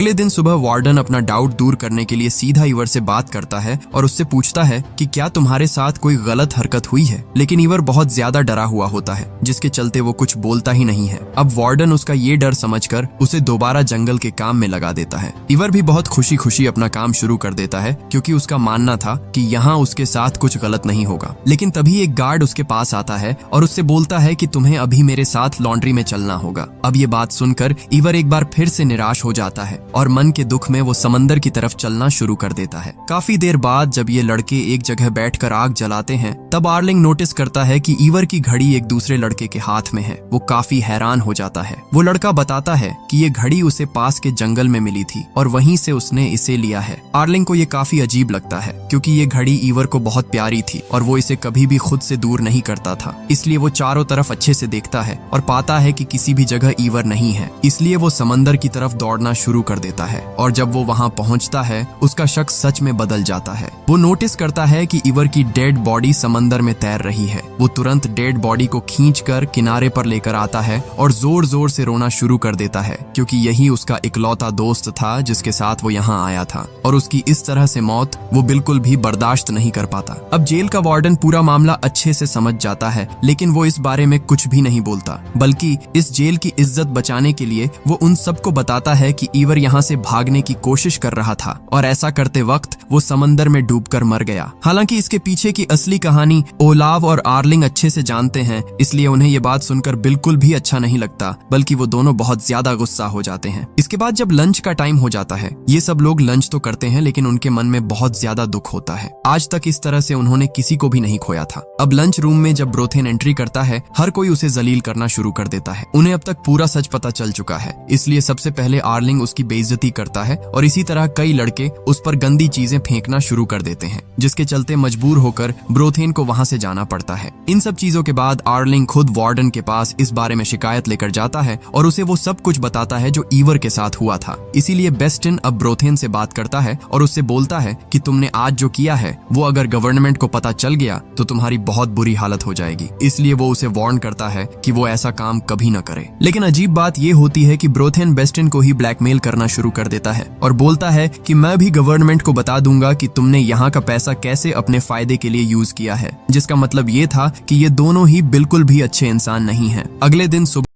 अगले दिन सुबह वार्डन अपना डाउट दूर करने के लिए सीधा ईवर से बात करता है और उससे पूछता है कि क्या तुम्हारे साथ कोई गलत हरकत हुई है। लेकिन ईवर बहुत ज्यादा डरा हुआ होता है, जिसके चलते वो कुछ बोलता ही नहीं है। अब वार्डन उसका ये डर समझकर उसे दोबारा जंगल के काम में लगा देता है। ईवर भी बहुत खुशी खुशी अपना काम शुरू कर देता है, क्योंकि उसका मानना था कि यहाँ उसके साथ कुछ गलत नहीं होगा। लेकिन तभी एक गार्ड उसके पास आता है और उससे बोलता है कि तुम्हें अभी मेरे साथ लॉन्ड्री में चलना होगा। अब ये बात सुनकर ईवर एक बार फिर से निराश हो जाता है और मन के दुख में वो समंदर की तरफ चलना शुरू कर देता है। काफी देर बाद जब ये लड़के एक जगह बैठकर आग जलाते हैं, तब आर्लिंग नोटिस करता है कि ईवर की घड़ी एक दूसरे लड़के के हाथ में है। वो काफी हैरान हो जाता है। वो लड़का बताता है कि ये घड़ी उसे पास के जंगल में मिली थी और वहीं से उसने इसे लिया है। आर्लिंग को ये काफी अजीब लगता है, क्योंकि ये घड़ी ईवर को बहुत प्यारी थी और वो इसे कभी भी खुद से दूर नहीं करता था। इसलिए वो चारों तरफ अच्छे से देखता है और पाता है कि किसी भी जगह ईवर नहीं है। इसलिए वो समंदर की तरफ दौड़ना शुरू कर देता है और जब वो वहां पहुंचता है, उसका शक सच में बदल जाता है। वो नोटिस करता है कि ईवर की डेड बॉडी समंदर में तैर रही है। वो तुरंत डेड बॉडी को खींचकर किनारे पर लेकर आता है और जोर जोर से रोना शुरू कर देता है, क्योंकि यही उसका इकलौता दोस्त था जिसके साथ वो यहाँ आया था और उसकी इस तरह से मौत वो बिल्कुल भी बर्दाश्त नहीं कर पाता। अब जेल का वार्डन पूरा मामला अच्छे से समझ जाता है, लेकिन वो इस बारे में कुछ भी नहीं बोलता, बल्कि इस जेल की इज्जत बचाने के लिए वो उन सबको बताता है कि ईवर यहाँ से भागने की कोशिश कर रहा था और ऐसा करते वक्त वो समंदर में डूबकर मर गया। हालांकि इसके पीछे की असली कहानी ओलाव और आर्लिंग अच्छे से जानते हैं, इसलिए उन्हें ये बात सुनकर बिल्कुल भी अच्छा नहीं लगता, बल्कि वो दोनों बहुत ज्यादा गुस्सा हो जाते हैं। इसके बाद जब लंच का टाइम हो जाता है, ये सब लोग लंच तो करते हैं, लेकिन उनके मन में बहुत ज्यादा दुख होता है। आज तक इस तरह से उन्होंने किसी को भी नहीं खोया था। अब लंच रूम में जब ब्रोथेन एंट्री करता है, हर कोई उसे जलील करना शुरू कर देता है। उन्हें अब तक पूरा सच पता चल चुका है, इसलिए सबसे पहले आर्लिंग उसकी बेइज्जती करता है और इसी तरह कई लड़के उस पर गंदी चीजें फेंकना शुरू कर देते हैं, जिसके चलते मजबूर होकर ब्रोथेन को वहां से जाना पड़ता है। इन सब चीजों के बाद आर्लिंग खुद वार्डन के पास इस बारे में शिकायत लेकर जाता है और उसे वो सब कुछ बताता है जो ईवर के साथ हुआ था। इसीलिए बेस्टिन अब ब्रोथेन से बात करता है और उससे बोलता है कि तुमने आज जो किया है वो अगर गवर्नमेंट को पता चल गया तो तुम्हारी बहुत बुरी हालत हो जाएगी। इसलिए वो उसे वार्न करता है कि वो ऐसा काम कभी न करे। लेकिन अजीब बात ये होती है कि ब्रोथेन बेस्टिन को ही ब्लैकमेल करना शुरू कर देता है और बोलता है कि मैं भी गवर्नमेंट को बता दूंगा कि तुमने यहाँ का पैसा कैसे अपने फायदे के लिए यूज किया है, जिसका मतलब ये था कि ये दोनों ही बिल्कुल भी अच्छे इंसान नहीं हैं। अगले दिन सुबह